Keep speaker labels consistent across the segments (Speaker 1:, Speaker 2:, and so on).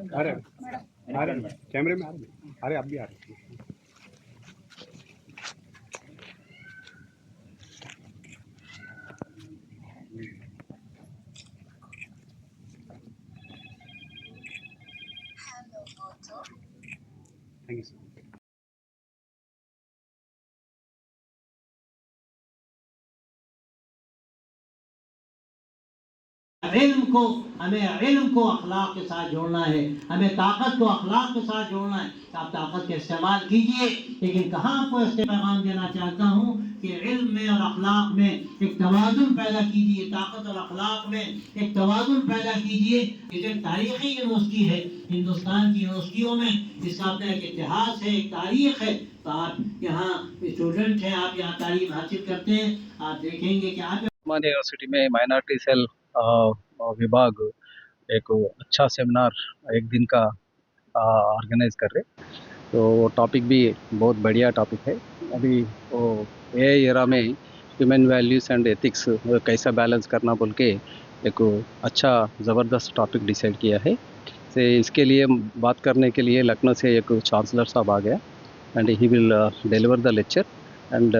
Speaker 1: आ रहे आ रहे कैमरे में आ रहे अरे अब भी आ रहे थैंक यू सर।
Speaker 2: हमें इल्म को अखलाक के साथ जोड़ना है, हमें ताकत को अखलाक के साथ जोड़ना है। आप ताकत का इस्तेमाल कीजिए, लेकिन कहाँ आपको इससे पैगाम देना चाहता हूँ कि इल्म में और अखलाक में एक तवाज़ुन पैदा कीजिए, ताकत और अखलाक में एक तवाज़ुन पैदा कीजिए। ये तारीख़ी यूनिवर्सिटी है, हिंदुस्तान की यूनिवर्सिटियों में इसका अपना एक इतिहास है, एक तारीख़ है। तो आप यहाँ स्टूडेंट हैं, आप यहाँ तालीम हासिल करते हैं, आप देखेंगे कि आप
Speaker 3: उस्मानिया यूनिवर्सिटी में माइनॉरिटी सेल विभाग एक अच्छा सेमिनार एक दिन का ऑर्गेनाइज कर रहे, तो वो टॉपिक भी बहुत बढ़िया टॉपिक है। अभी वो एआई एरा में ह्यूमन वैल्यूज़ एंड एथिक्स कैसा बैलेंस करना बोल के एक अच्छा ज़बरदस्त टॉपिक डिसाइड किया है। से इसके लिए बात करने के लिए लखनऊ से एक चांसलर साहब आ गया and he will deliver the lecture. And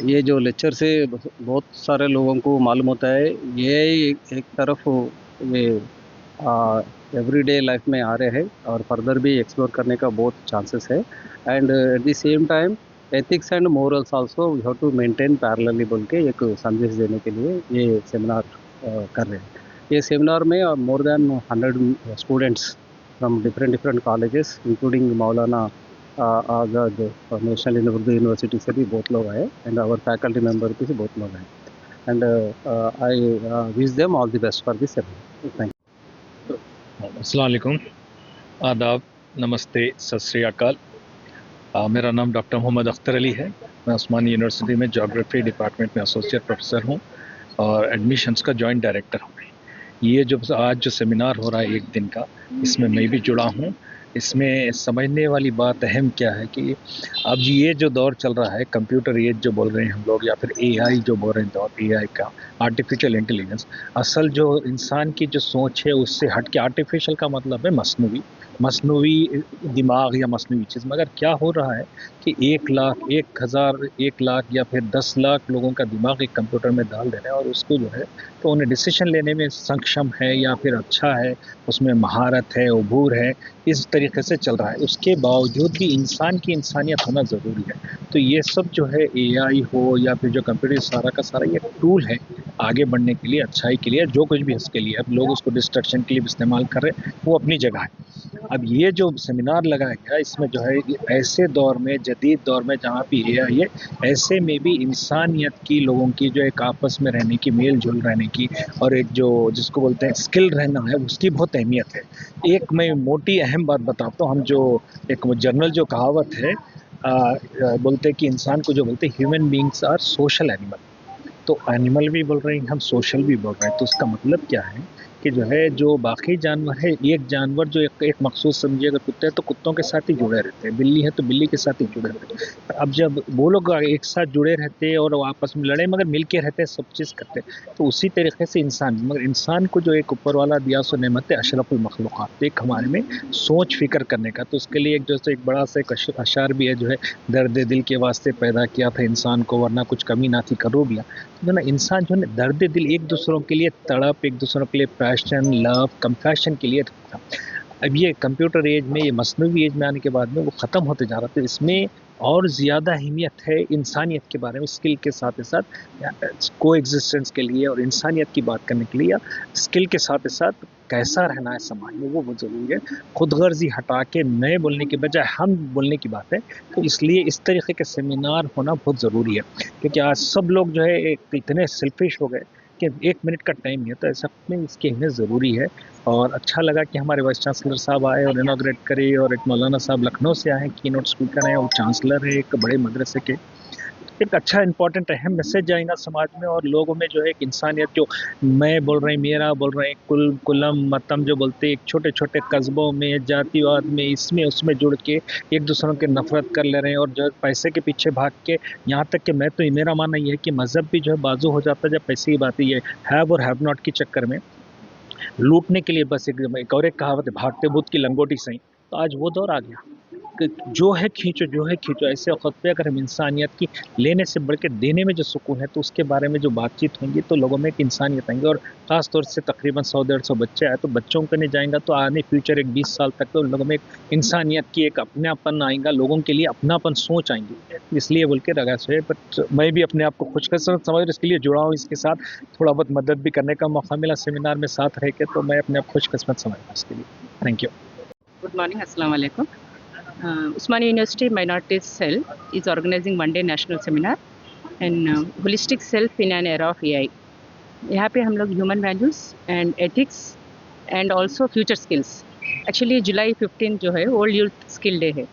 Speaker 3: ये जो लेक्चर से बहुत सारे लोगों को मालूम होता है, ये एक तरफ ये एवरीडे लाइफ में आ रहे हैं और फर्दर भी एक्सप्लोर करने का बहुत चांसेस है। And at the same time ethics and morals also we have to maintain parallelly बोल के एक संदेश देने के लिए ये सेमिनार कर रहे हैं। ये सेमिनार में more than 100 students from different colleges including Maulana Azad national Urdu university से भी बहुत लोग आए एंड आवर फैकल्टी मेंबर भी बहुत लोग आए and I wish them all the best for this seminar. Thank you.
Speaker 4: अस्सलाम वालेकुम, आदाब, नमस्ते, सत श्री अकाल। मेरा नाम डॉक्टर मोहम्मद अख्तर अली है। मैं उस्मानिया यूनिवर्सिटी में ज्योग्राफी डिपार्टमेंट में एसोसिएट प्रोफेसर हूँ और एडमिशन्स का जॉइंट डायरेक्टर हूँ। ये जो आज जो सेमिनार हो रहा है एक दिन का, इसमें मैं भी जुड़ा हूँ। इसमें समझने वाली बात अहम क्या है कि अब ये जो दौर चल रहा है, कंप्यूटर एज जो बोल रहे हैं हम लोग, या फिर एआई जो बोल रहे हैं दौर, एआई का आर्टिफिशियल इंटेलिजेंस, असल जो इंसान की जो सोच है उससे हट के आर्टिफिशियल का मतलब है मसनूवी दिमाग या मसनूवी चीज़। मगर क्या हो रहा है कि 1 लाख, 1,000, 1 लाख या फिर 10 लाख लोगों का दिमाग एक कंप्यूटर में डाल दे रहे हैं और उसको जो है तो उन्हें डिसीजन लेने में सक्षम है या फिर अच्छा है, उसमें महारत है, उबूर है, इस तरीके से चल रहा है। उसके बावजूद भी इंसान की इंसानियत होना ज़रूरी है। तो ये सब जो है एआई हो या फिर जो कंप्यूटर, सारा का सारा ये टूल है आगे बढ़ने के लिए, अच्छाई के लिए, जो कुछ भी इसके लिए। अब लोग उसको डिस्ट्रक्शन के लिए भी इस्तेमाल कर रहे हैं, वो अपनी जगह है। अब ये जो सेमिनार लगाया गया, इसमें जो है ऐसे दौर में, जदीद दौर में जहाँ पे एआई है, ऐसे में भी इंसानियत की, लोगों की जो एक आपस में रहने की, मेल जोल रहने की और एक जो जिसको बोलते हैं स्किल रहना है, उसकी बहुत अहमियत है। एक मैं मोटी अहम बात बताता हूँ। हम जो एक जनरल जो कहावत है, बोलते हैं कि इंसान को जो बोलते हैं human beings are social animal. तो एनिमल भी बोल रहे हैं हम, सोशल भी बोल रहे हैं। तो उसका मतलब क्या है कि जो है जो बाकी जानवर है, एक जानवर जो एक मखसूस समझिए, अगर कुत्ते हैं तो कुत्तों के साथ ही जुड़े रहते हैं, बिल्ली है तो बिल्ली के साथ ही जुड़े रहते हैं। अब जब वो लोग एक साथ जुड़े रहते हैं और आपस में लड़े मगर मिल के रहते हैं, सब चीज़ करते हैं, तो उसी तरीके से इंसान, मगर इंसान को जो एक ऊपर वाला दिया सो नेमत है अशरफुल मखलूक़ात, एक हमारे में सोच फिक्र करने का। तो उसके लिए एक जैसे एक बड़ा सा एक अशार भी है, जो है दर्द दिल के वास्ते पैदा किया था इंसान को, वरना कुछ कमी ना थी करूब लिया। जो ना इंसान जो है दर्द दिल, एक दूसरों के लिए तड़प, एक दूसरों के लिए पैशन, लव, कंपैशन के लिए था। अब ये कंप्यूटर एज में, ये मसनूवी एज में आने के बाद में वो ख़त्म होते जा रहा था। इसमें और ज़्यादा अहमियत है इंसानियत के बारे में, स्किल के साथ साथ को एग्जिस्टेंस के लिए और इंसानियत की बात करने के लिए, या स्किल के साथ साथ कैसा रहना है समाज में, वो बहुत ज़रूरी है। खुदगर्जी हटा के नए बोलने के बजाय हम बोलने की बात है। तो इसलिए इस तरीके के सेमिनार होना बहुत ज़रूरी है, क्योंकि आज सब लोग जो है एक इतने सेल्फिश हो गए कि 1 मिनट का टाइम नहीं है। तो ऐसा में इसकी अहमियत ज़रूरी है। और अच्छा लगा कि हमारे वाइस चांसलर साहब आए और इनॉग्रेट करे, और एक मौलाना साहब लखनऊ से आए, कीनोट स्पीकर हैं और चांसलर है एक बड़े मदरसे के। एक अच्छा इंपॉर्टेंट अहम मैसेज जाएगा समाज में, और लोगों में जो है एक इंसानियत, जो मैं बोल रहे हैं, मेरा बोल रहे हैं, कुलम मतम जो बोलते हैं, एक छोटे छोटे कस्बों में, जातिवाद में, इसमें उसमें जुड़ के एक दूसरों के नफरत कर ले रहे हैं, और जो है पैसे के पीछे भाग के, यहाँ तक कि मेरा मानना ये है कि मज़हब भी जो है बाजू हो जाता है जब पैसे की बात है, हैव और हैव नॉट के चक्कर में। लूटने के लिए बस एक और एक कहावत है, भागते भूत की लंगोटी सही। तो आज वो दौर आ गया कि जो है खींचो। ऐसे वक्त पे अगर हम इंसानियत की लेने से बढ़ के देने में जो सुकून है, तो उसके बारे में जो बातचीत होंगी तो लोगों में एक इंसानियत आएंगी। और खास तौर से तकरीबन 100-150 बच्चे आए तो बच्चों को नहीं जाएंगा तो आने फ्यूचर एक 20 साल तक तो उन लोगों में एक इंसानियत की एक अपनापन आएगा, लोगों के लिए अपनापन सोच आएंगी। इसलिए बोल के लगा से बट मैं भी अपने आप को खुशकिस्मत समझ रहा, इसके लिए जुड़ा हूँ। इसके साथ थोड़ा बहुत मदद भी करने का मौका मिला सेमिनार में साथ रह के, तो मैं अपने आप खुशकिस्मत समझता इसके लिए। Thank you.
Speaker 5: Good morning, Assalamu alaikum. Usmania University Minorities Cell is organizing one-day national seminar and holistic self in an era of AI. यहाँ पे हम लोग human values and ethics and also future skills, actually जुलाई 15 जो है world youth skill day है।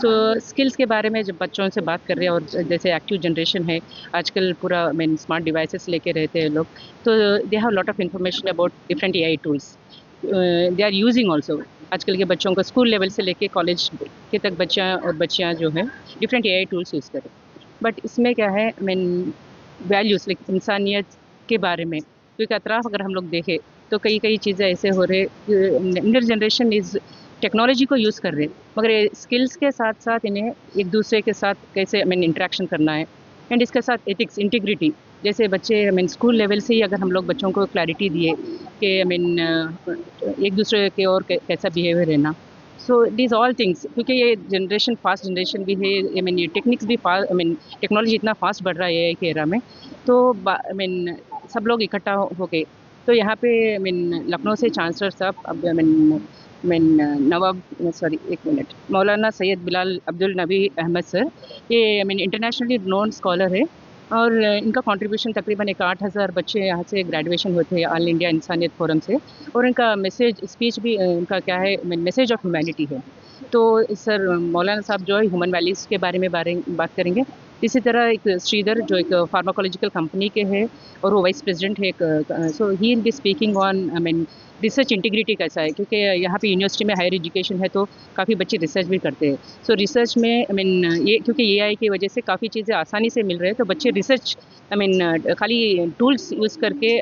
Speaker 5: सो skills के बारे में जब बच्चों से बात कर रहे हैं, और जैसे एक्टिव जनरेशन है आजकल पूरा स्मार्ट डिवाइसेस लेके रहते हैं लोग, तो they have lot of information about different AI tools they are using also. आजकल के बच्चों को स्कूल लेवल से लेके कॉलेज के तक बच्चियाँ जो है डिफरेंट AI टूल्स यूज़ करें। बट इसमें क्या है, वैल्यूज़ लाइक इंसानियत के बारे में, क्योंकि अतराफ़ अगर हम लोग देखें तो कई चीज़ें ऐसे हो रहे, यंगर जनरेशन इज़ टेक्नोलॉजी को यूज़ कर रहे, मगर स्किल्स के साथ साथ इन्हें एक दूसरे के साथ कैसे इंटरेक्शन करना है, एंड इसके साथ एथिक्स, इंटीग्रिटी। जैसे बच्चे स्कूल लेवल से ही अगर हम लोग बच्चों को क्लैरिटी दिए कि एक दूसरे के और कैसा बिहेवियर रहना, सो दीज ऑल थिंग्स, क्योंकि ये जनरेशन फास्ट जनरेशन भी है, ये टेक्निक्स भी टेक्नोलॉजी इतना फास्ट बढ़ रहा है कि एरा में, तो सब लोग इकट्ठा हो गए। तो यहाँ पे लखनऊ से चांसलर साहब अब नवाब मौलाना सैयद बिलाल अब्दुल नबी अहमद सर, ये इंटरनेशनली नोन स्कॉलर है, और इनका कंट्रीब्यूशन तकरीबन 8,000 बच्चे यहाँ से ग्रेजुएशन होते हैं ऑल इंडिया इंसानियत फोरम से, और इनका मैसेज स्पीच भी इनका क्या है, मैसेज ऑफ ह्यूमैनिटी है। तो सर मौलाना साहब जो है ह्यूमन वैल्यूज़ के बारे में बात करेंगे। इसी तरह एक श्रीधर जो एक फार्माकोलॉजिकल कंपनी के है और वो वाइस प्रेसिडेंट है, so he will be speaking on research integrity कैसा है, क्योंकि यहाँ पे यूनिवर्सिटी में हायर एजुकेशन है तो काफ़ी बच्चे रिसर्च भी करते हैं। सो रिसर्च में ये क्योंकि AI की वजह से काफ़ी चीज़ें आसानी से मिल रहे हैं, तो बच्चे रिसर्च खाली टूल्स यूज़ करके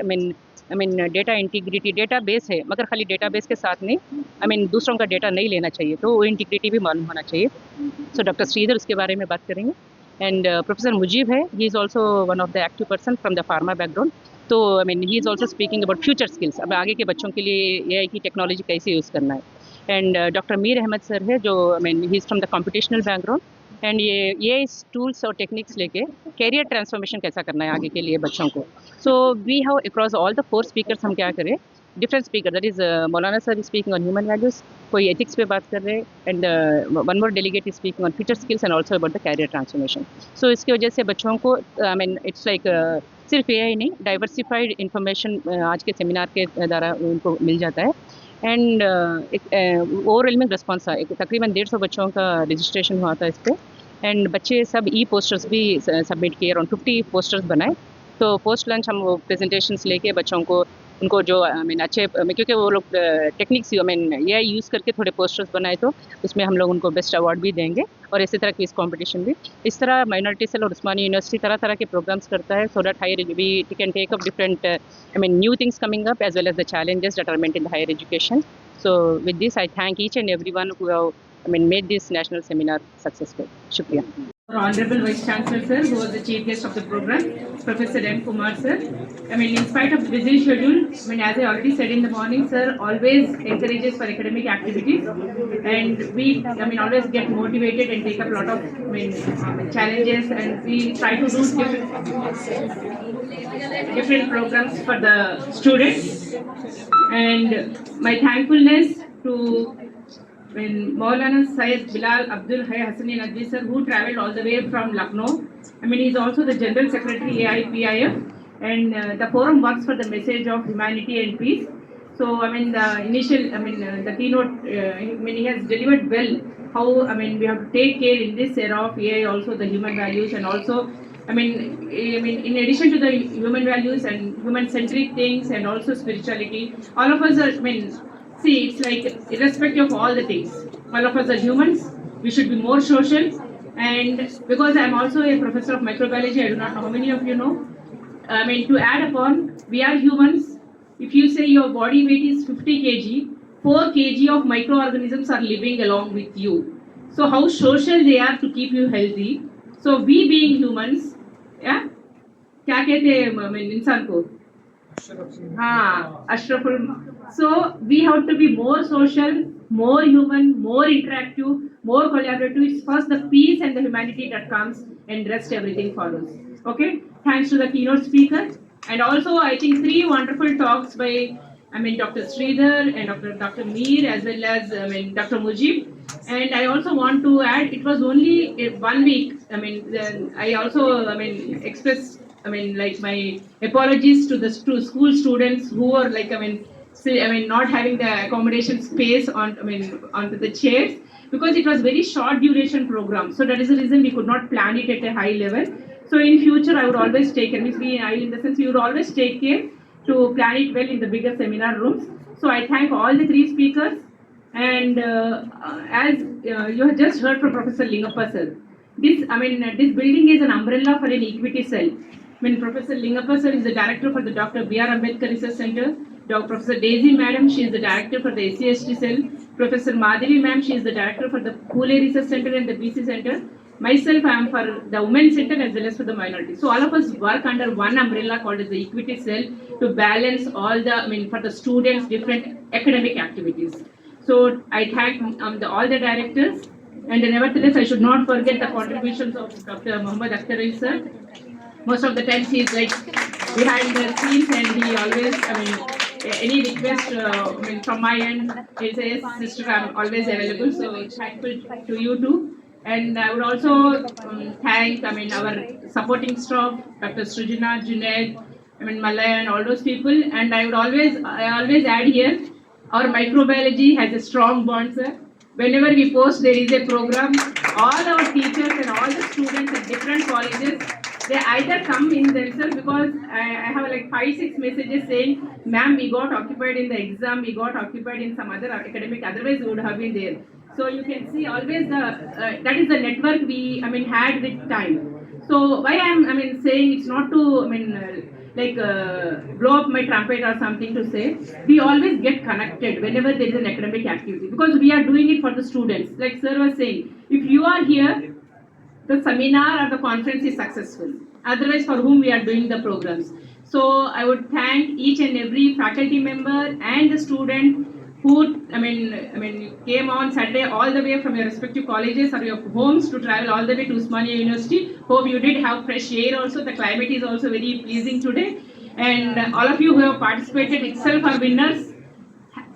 Speaker 5: डेटा इंटीग्रिटी, डेटा बेस है मगर खाली डेटा बेस के साथ नहीं दूसरों का डेटा नहीं लेना चाहिए, तो वो इंटीग्रिटी भी मालूम होना चाहिए। सो डॉक्टर श्रीधर उसके बारे में बात करेंगे, एंड प्रोफेसर मुजीब है, he is also one of the active person from the pharma background, तो he is also speaking about future skills, अब आगे के बच्चों के लिए AI की टेक्नोलॉजी कैसे यूज़ करना है। And doctor Mir Ahmad sir है जो he is from the competitional background, and ये टूल्स और टेक्निक्स लेके कैरियर ट्रांसफॉर्मेशन कैसा करना है आगे के लिए बच्चों को। So we have across all the 4 speakers, हम क्या करें, डिफरेंट स्पीकर, दैट इज़ मौलाना sir is speaking on human values, कोई एथिक्स पे बात कर रहे हैं, and one more delegate is speaking on future skills and also about the career transformation. So इसकी वजह से बच्चों को इट्स लाइक सिर्फ AI नहीं, डाइवर्सिफाइड इंफॉर्मेशन आज के सेमिनार के द्वारा उनको मिल जाता है। एंड एक ओवरवेलमिंग रिस्पॉन्स था, तकरीबन 150 बच्चों का रजिस्ट्रेशन हुआ था इस पर, एंड बच्चे सब पोस्टर्स भी सबमिट किए, अराउंड 50 पोस्टर्स बनाए। तो पोस्ट लंच हम वो प्रेजेंटेशंस लेके बच्चों को उनको जो अच्छे, क्योंकि वो लोग टेक्निक्स ये यूज़ करके थोड़े पोस्टर्स बनाए, तो उसमें हम लोग उनको बेस्ट अवार्ड भी देंगे, और इसी तरह क्विज कंपटीशन भी। इस तरह माइनॉरिटी सेल और उस्मानिया यूनिवर्सिटी तरह तरह के प्रोग्राम्स करता है, so that higher we can take up different new things coming up as well as the challenges that are meant in the higher education. So with this I thank each and everyone who have made this national seminar successful. Shukriya.
Speaker 6: Our Honorable Vice Chancellor Sir, who was the chief guest of the program, Professor M. Kumar Sir. In spite of the busy schedule, as I already said in the morning, Sir always encourages for academic activities, and we always get motivated and take up a lot of challenges, and we try to do different programs for the students. And my thankfulness to Maulana Syed Bilal Abdul Hassani Nadvi sir, who travelled all the way from Lucknow. He's also the General Secretary AIPIF, and the forum works for the message of humanity and peace. So the initial, the keynote, he has delivered well how we have to take care in this era of AI also the human values, and also in addition to the human values and human-centric things and also spirituality, all of us are see, it's like irrespective of all the things, all of us are humans. We should be more social, and because I'm also a professor of microbiology, I do not know how many of you know. To add upon, we are humans. if you say your body weight is 50 kg, 4 kg of microorganisms are living along with you. So how social they are to keep you healthy. So we being humans, yeah, क्या कहते हैं इंसान को हाँ अशरफुल so we have to be more social, more human, more interactive, more collaborative. It's first the peace and the humanity that comes and rest everything follows. Okay, thanks to the keynote speaker, and also I think 3 wonderful talks by Dr. Sridhar and Dr. Mir, as well as Dr. Mujib. And I also want to add, it was only 1 week. I also express like my apologies to the school students who are like not having the accommodation space on onto the chairs, because it was very short duration program. So that is the reason we could not plan it at a high level. So in future I would always take care, in the sense we would always take care to plan it well in the bigger seminar rooms. So I thank all the 3 speakers. And as you have just heard from Professor Lingappa sir, this building is an umbrella for an equity cell. Professor Lingappa sir is the director for the Dr. B.R. Ambedkar Research Center. Professor Daisy Madam, she is the director for the SCST cell. Professor Madhavi Ma'am, she is the director for the Pule Research Center and the BC Center. Myself, I am for the Women's Center as well as for the minorities. So all of us work under one umbrella called as the equity cell to balance all the, for the students, different academic activities. So I thank all the directors, and nevertheless I should not forget the contributions of Dr. Mohammad Akhtar Ali sir. Most of the times he is like behind the scenes, and he always, any request from my end, he says, sister, I'm always available. So thankful to you too. And I would also thank, our supporting staff, Dr. Srijana, Junaid, Malaya, and all those people. And I always add here, our microbiology has a strong bond, sir. Whenever we post there is a program, all our teachers and all the students at different colleges, they either come in themselves, because I have like 5-6 messages saying, ma'am, we got occupied in the exam, we got occupied in some other academic, otherwise we would have been there. So you can see always that is the network we had with time. So why I'm saying it's not to blow up my trumpet or something to say, we always get connected whenever there is an academic activity, because we are doing it for the students. Like sir was saying, if you are here, the seminar or the conference is successful. Otherwise, for whom we are doing the programs. So I would thank each and every faculty member and the student who came on Saturday all the way from your respective colleges or your homes to travel all the way to Osmania University. Hope you did have fresh air also. The climate is also very pleasing today. And all of you who have participated itself are winners.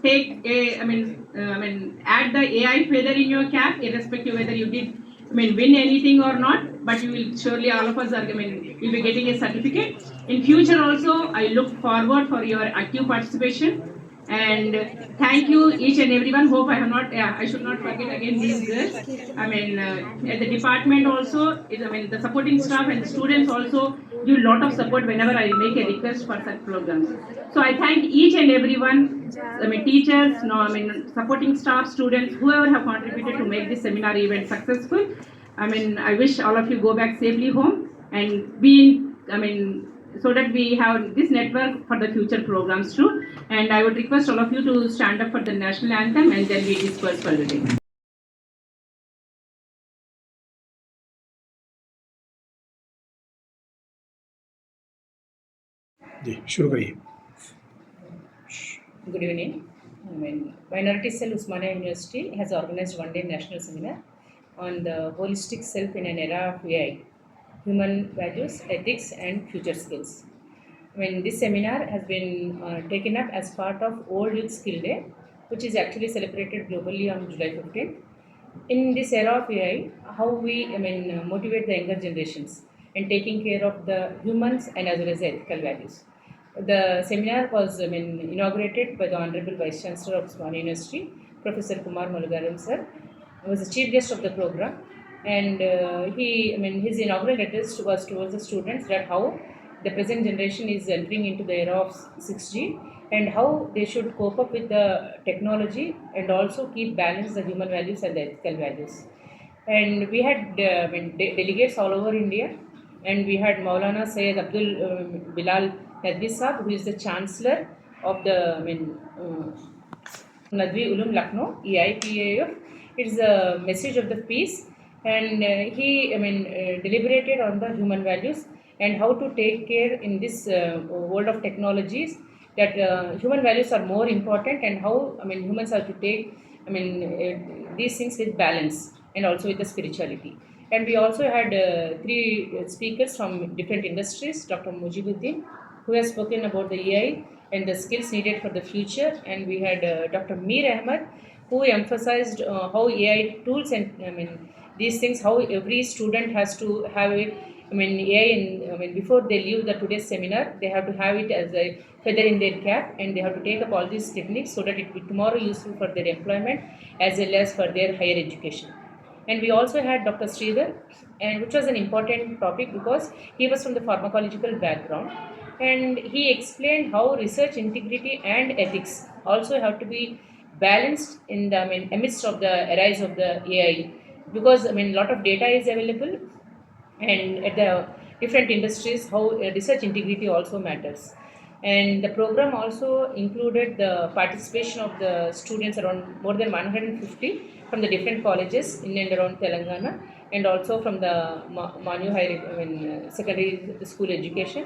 Speaker 6: Take a, add the AI feather in your cap, irrespective whether you did win anything or not, but you will surely, all of us are, you'll be getting a certificate. In future also, I look forward for your active participation. And thank you each and everyone. Hope I have not, I should not forget again these girls. At the department also, the supporting staff and the students also give a lot of support whenever I make a request for such programs. So I thank each and everyone, teachers, supporting staff, students, whoever have contributed to make this seminar event successful. I wish all of you go back safely home and be in, so that we have this network for the future programs too. And I would request all of you to stand up for the national anthem, and then we disperse for the day.
Speaker 1: जी शुरू करिए.
Speaker 5: Good evening. Minority Cell Osmania University has organized one-day national seminar on the holistic self in an era of AI, human values, ethics, and future skills. This seminar has been taken up as part of World Youth Skill Day, which is actually celebrated globally on July 15th. In this era of AI, how we motivate the younger generations and taking care of the humans and as well as the ethical values. The seminar was inaugurated by the Honorable Vice Chancellor of Osmania University, Professor Kumar Malugaram sir. He was the chief guest of the program, and his inaugural address was towards the students that how the present generation is entering into the era of 6G and how they should cope up with the technology and also keep balance the human values and the ethical values. And we had delegates all over India, and we had Maulana Syed Abdul Bilal Nadvi Sahab, who is the Chancellor
Speaker 6: of the Nadwi Ulum Lucknow, EIPAF. It's a message of the peace, and he deliberated on the human values and how to take care in this world of technologies, that human values are more important, and how humans have to take these things with balance and also with the spirituality. And we also had three speakers from different industries: Dr. Mujibuddin, who has spoken about the AI and the skills needed for the future, and we had Dr. Mir Ahmed, who emphasized how AI tools and these things, how every student has to have it. AI, before they leave the today's seminar, they have to have it as a feather in their cap, and they have to take up all these techniques so that it will be tomorrow useful for their employment as well as for their higher education. And we also had Dr. Sridhar, and which was an important topic because he was from the pharmacological background, and he explained how research integrity and ethics also have to be balanced in the amidst of the rise of the AI, because a lot of data is available, and at the different industries how research integrity also matters. And the program also included the participation of the students, around more than 150 from the different colleges in and around Telangana, and also from the Manu Higher secondary school education,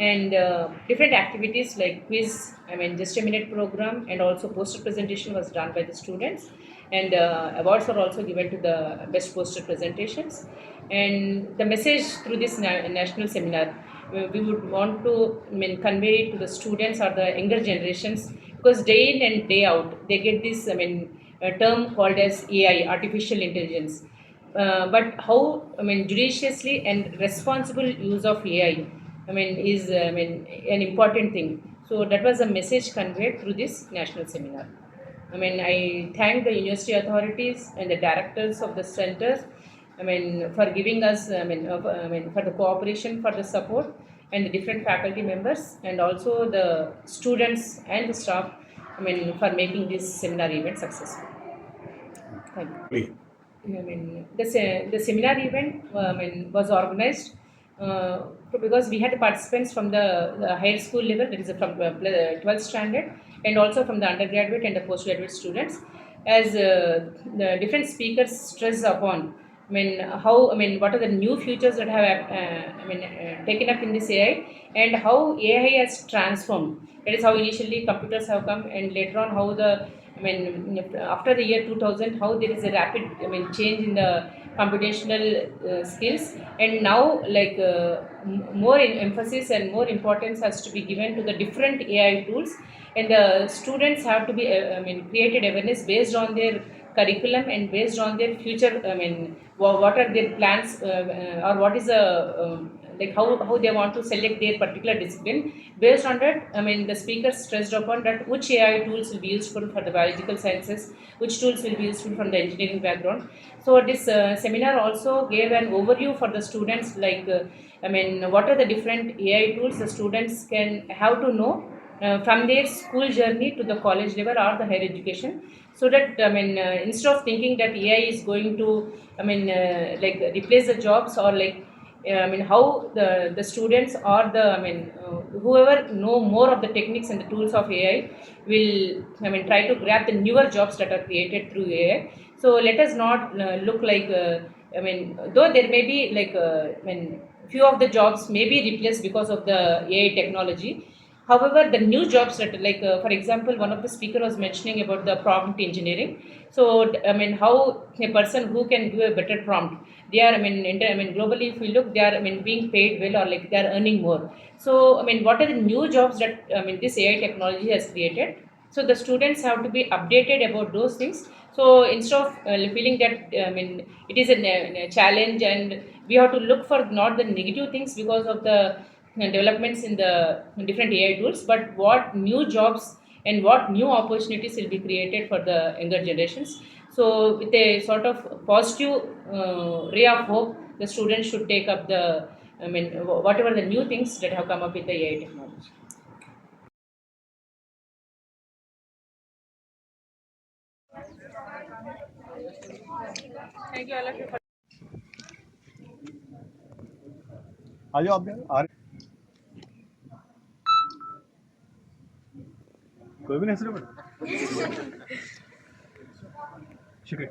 Speaker 6: and different activities like quiz, just a minute program, and also poster presentation was done by the students, and awards are also given to the best poster presentations. And the message through this national seminar, we would want to convey it to the students or the younger generations, because day in and day out they get this a term called as AI, artificial intelligence. But how judiciously and responsible use of AI is an important thing. So that was a message conveyed through this national seminar. I thank the university authorities and the directors of the centers, for giving us, for the cooperation, for the support, and the different faculty members, and also the students and the staff, for making this seminar event successful. Thank you.
Speaker 1: Please.
Speaker 6: The seminar event was organized because we had participants from the higher school level, that is from 12th standard, and also from the undergraduate and the postgraduate students, as the different speakers stress upon how what are the new features that have taken up in this AI, and how AI has transformed. That is how initially computers have come, and later on how the after the year 2000, how there is a rapid change in the computational skills, and now more emphasis and more importance has to be given to the different AI tools, and the students have to be created awareness based on their curriculum and based on their future. What are their plans, or what is the how they want to select their particular discipline. Based on that, the speaker stressed upon that which AI tools will be useful for the biological sciences, which tools will be useful from the engineering background. So this seminar also gave an overview for the students, what are the different AI tools the students can have to know from their school journey to the college level or the higher education, so that instead of thinking that AI is going to replace the jobs, or how the students or the whoever know more of the techniques and the tools of AI will try to grab the newer jobs that are created through AI. So let us not look though there may be few of the jobs may be replaced because of the AI technology. However, the new jobs that for example, one of the speaker was mentioning about the prompt engineering. So how a person who can give a better prompt, they are globally, if we look, they are being paid well, or they are earning more. So what are the new jobs that this AI technology has created? So the students have to be updated about those things. So instead of feeling that it is a challenge, and we have to look for not the negative things because of the developments in the different AI tools, but what new jobs and what new opportunities will be created for the younger generations. So with a sort of positive ray of hope, the students should take up the whatever the new things that have come up with the AI technology. Thank you all of you for
Speaker 1: आ जाओ आप भी, आ रहे webinar ಹೆಸರು ಬೇಡ ಶುಕ್ರಿಯ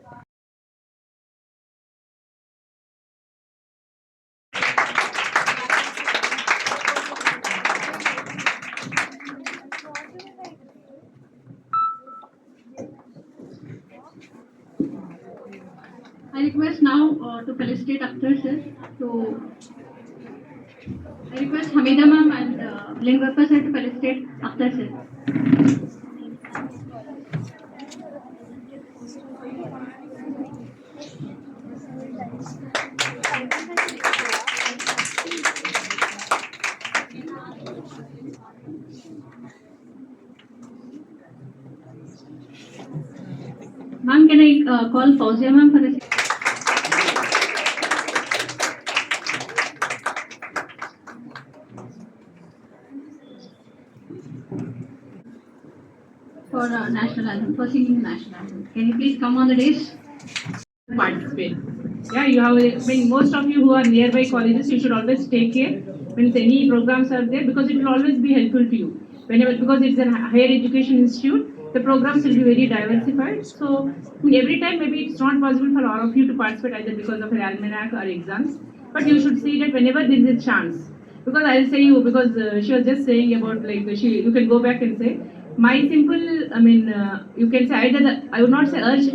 Speaker 7: I request now to felicitate Akhtar sir. So I request Hamida ma'am and Lingappa sir to felicitate Akhtar sir. Ma'am, can I call Fauzia ma'am for a national anthem, for singing national anthem. Can you please come on the dais?
Speaker 6: Participate. Yeah, you have, I mean, most of you who are nearby colleges, you should always take care when any programs are there, because it will always be helpful to you. Whenever, because it's a higher education institute, the programs will be very diversified. So every time maybe it's not possible for all of you to participate either because of an almanac or exams, but you should see that whenever there is a chance. Because I'll say you, because she was just saying about like you can go back and say, my simple, I mean, you can say either I would not say urge,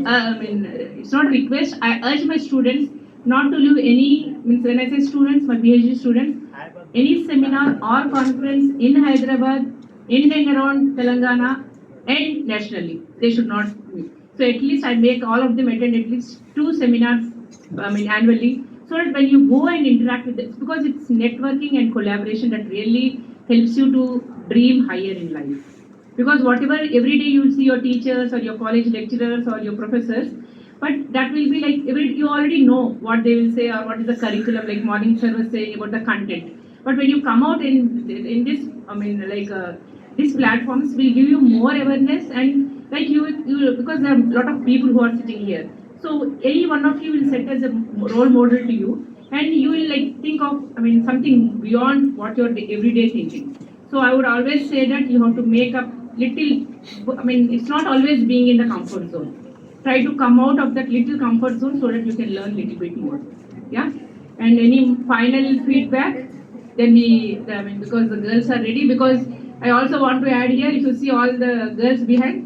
Speaker 6: it's not request, I urge my students not to leave any, means when I say students, my PhD students, any seminar or conference in Hyderabad, in and around Telangana and nationally, they should not miss. So at least I make all of them attend at least 2 seminars, annually, so that when you go and interact with them, because it's networking and collaboration that really helps you to dream higher in life. Because whatever every day you will see your teachers or your college lecturers or your professors, but that will be like you already know what they will say or what is the curriculum, like morning sir was saying about the content. But when you come out in this, these platforms will give you more awareness, and like you because there are a lot of people who are sitting here, so any one of you will set as a role model to you, and you will like think of something beyond what you're everyday thinking. So I would always say that you have to make up little, it's not always being in the comfort zone. Try to come out of that little comfort zone so that you can learn little bit more. Yeah. And any final feedback? Then because the girls are ready. Because I also want to add here, if you see all the girls behind,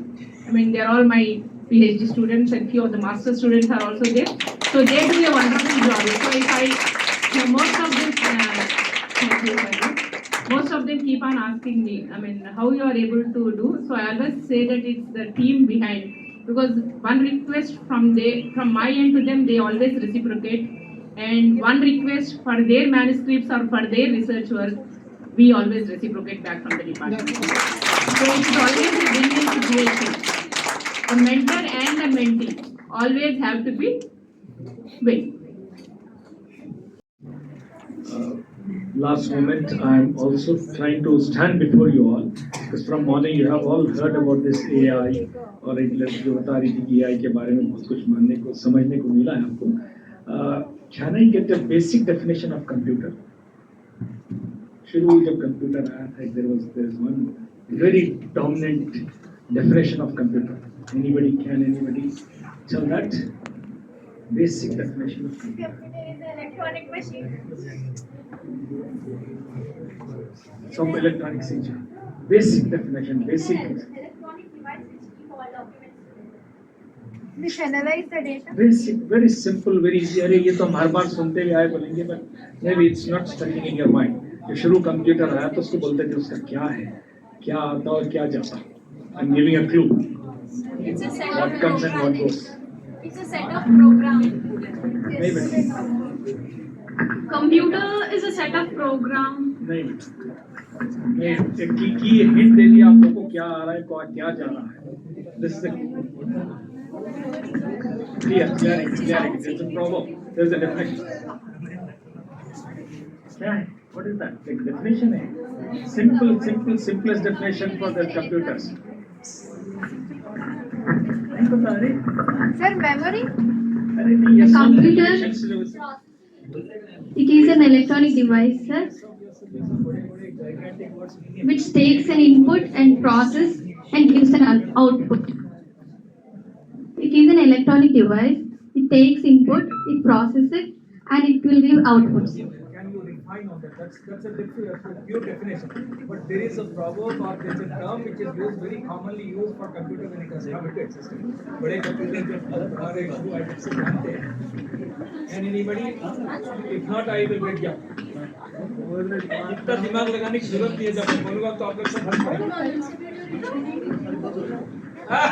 Speaker 6: they're all my PhD students, and few of the master students are also there. So they do a wonderful job. So most of them, most of them keep on asking me, how you are able to do. So I always say that it's the team behind, because one request from my end to them, they always reciprocate, and one request for their manuscripts or for their research work, we always reciprocate back from the department. So it's always a win-win situation. The mentor and the mentee always have to be win.
Speaker 8: Last moment, I'm also trying to stand before you all, because from morning you have all heard about this AI, और एक लड़की जो बता रही थी कि AI के बारे में बहुत कुछ मानने को समझने को मिला है आपको. Can I get a basic definition of computer? शुरू जब कंप्यूटर आया था, there is one very dominant definition of computer. Anybody tell that? Basic definition of computer.
Speaker 9: Computer is an electronic machine.
Speaker 8: Some electronic signature. Basic definition. Basic.
Speaker 9: Electronic device which keep all documents. Which analyze the data.
Speaker 8: Basic, very simple, very easy. अरे ये तो हम हर बार सुनते हुए आए बोलेंगे, but maybe it's not stuck in your mind. जो शुरू कंप्यूटर आया तो उसको बोलते थे उसका क्या है, क्या आता और क्या जाता. I'm giving a clue.
Speaker 9: It's a set
Speaker 8: What
Speaker 9: of
Speaker 8: comes and what goes.
Speaker 9: It's a set of programs.
Speaker 8: Maybe.
Speaker 7: Computer is a set of program.
Speaker 8: नहीं. की हिंट दे दिया आप लोगों को क्या आ रहा है, क्या जा रहा है. This is clear. There's a problem. There's a definition. Yeah. What is that? Like definition है. Simplest definition for the computers. नहीं पता रही.
Speaker 9: Sir, memory?
Speaker 8: अरे नहीं ये
Speaker 7: Computer. It is an electronic device, sir, which takes an input and process and gives an output. It is an electronic device. It takes input, it processes it, and it will give outputs.
Speaker 8: Can you refine on that? That's a pure definition. But there is a proverb or there is a term which is used very commonly used for computer when it has come into existence. बड़े computer जो हमारे शुरू आए से जानते हैं. And anybody, if not, I will break down. इतना दिमाग लगाने की जरूरत नहीं है. जब मैं बोलूँगा तो आप लोग सब हंस पड़ेंगे. हाँ.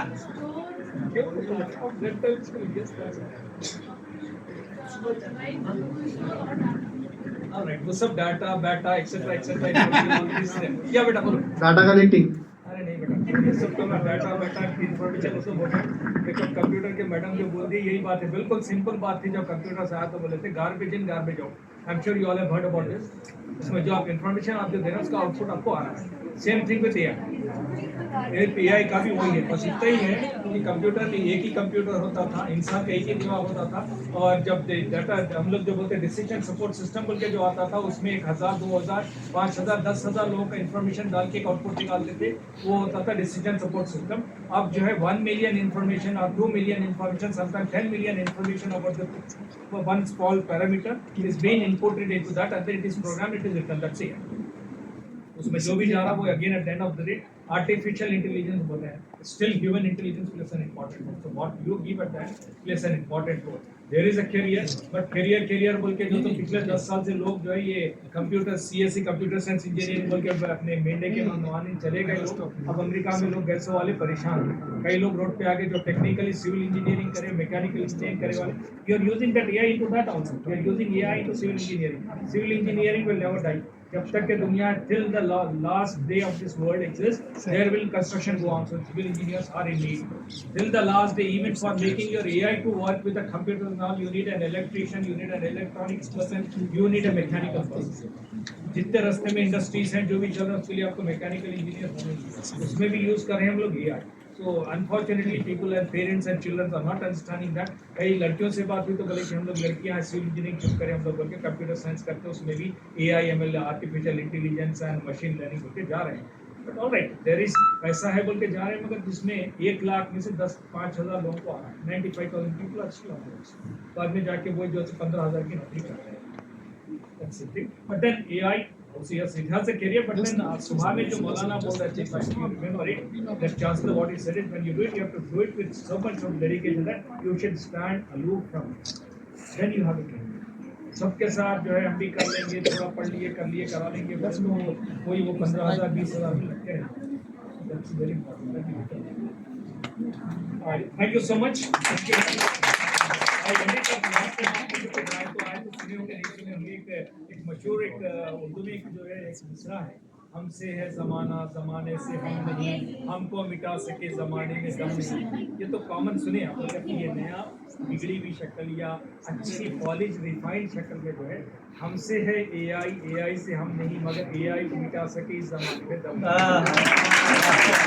Speaker 8: All right, वो सब डाटा एक्सेट्रा क्या बेटा बोलो
Speaker 1: डाटा कलेक्टिंग
Speaker 8: अरे नहीं बेटा ये सब तो मैं डाटा इन्फॉर्मेशन उसको बोलता हूँ लेकिन कंप्यूटर के मैडम जो बोल दी यही बात है बिल्कुल सिंपल बात थी जब कंप्यूटर से आया तो बोले थे garbage in garbage out I am sure you all have heard about this इसमें जो आप इन्फॉर्मेशन आप जो दे रहे हैं उसका आउटपुट आपको आ रहा है सेम थिंग विद एआई का भी वही है बस इतना ही है कि कंप्यूटर में एक ही कंप्यूटर होता था इंसान का एक ही दिमाग होता था और जब डाटा हम लोग जो बोलते हैं डिसीजन सपोर्ट सिस्टम बोल के जो आता था उसमें 1000 2000 5000 10,000 लोगों का इन्फॉर्मेशन डाल के एक आउटपुट निकालते थे वो होता था डिसीजन सपोर्ट सिस्टम अब जो है 1 मिलियन इन्फॉर्मेशन और 2 million information sometime 10 million information about the one small parameter is being inputted into that and then it is programmed it is written that's it उसमें जो भी जा रहा वो again at the end of the day artificial intelligence बोलते हैं still human intelligence plays an important role so what you give at that plays an important role there is a career but career बोल के जो तो पिछले 10 साल से लोग जो है ये computer CSC computer science engineering बोल के अपने मेंढे के मनमानी चले गए लोग अब अमेरिका में लोग गैसों वाले परेशान हैं कई लोग रोड पे आके जो टेक्निकली सिविल इंजीनियरिंग करे मैकेनिकल इंजीनियरिंग करे वाले you are using that AI into that also you are using AI into civil engineering will never die जब तक के दुनिया till the last day of this world exists there will construction go on so civil engineers are in need till the last day even for making your AI to work with a computer now you need an electrician you need an electronics person you need a mechanical person जितने रास्ते में industries हैं जो भी चल रहा है उसके लिए आपको मैकेनिकल इंजीनियर होने उसमें भी यूज कर रहे हैं हम लोग AI so unfortunately people and parents and children are not understanding that कई लड़कियों से बात हुई तो बोले कि हम लोग लड़कियां सिविल इंजीनियरिंग क्यों करें हम लोग बोल के कंप्यूटर साइंस करते हैं उसमें भी AI ML artificial intelligence and machine learning बोल के जा रहे हैं बट ऑलराइट देयर इज पैसा है बोल के जा रहे हैं मगर जिसमें 1 लाख में से 5,000 लोगों को आ रहा है 95,000 people are still on this बाद में जाके वो जो 15,000 की नौकरी कर रहे हैं that's it but then AI also yes it has a career but then subha mein jo maulana bold hai if I remember it that chancellor what he said is when you do it you have to do it with so much of dedication that you should stand aloof from it then you have a career सबके साथ जो है हम भी कर लेंगे थोड़ा पढ़ लिए कर लिए करा लेंगे बस वो कोई वो 15,000 20,000 में लगते हैं that's very important thank you so much एक मशहूर एक उर्दू में जो है एक मिसरा है हमसे है ज़माना ज़माने से हम नहीं हमको मिटा सके ज़माने में दम नहीं ये तो कॉमन सुने आप लोग कि ये नया बिगड़ी हुई शक्ल या अच्छी पॉलिश रिफाइंड शक्ल में जो है हमसे है AI से हम नहीं मगर AI को मिटा सके इस ज़माने में दम नहीं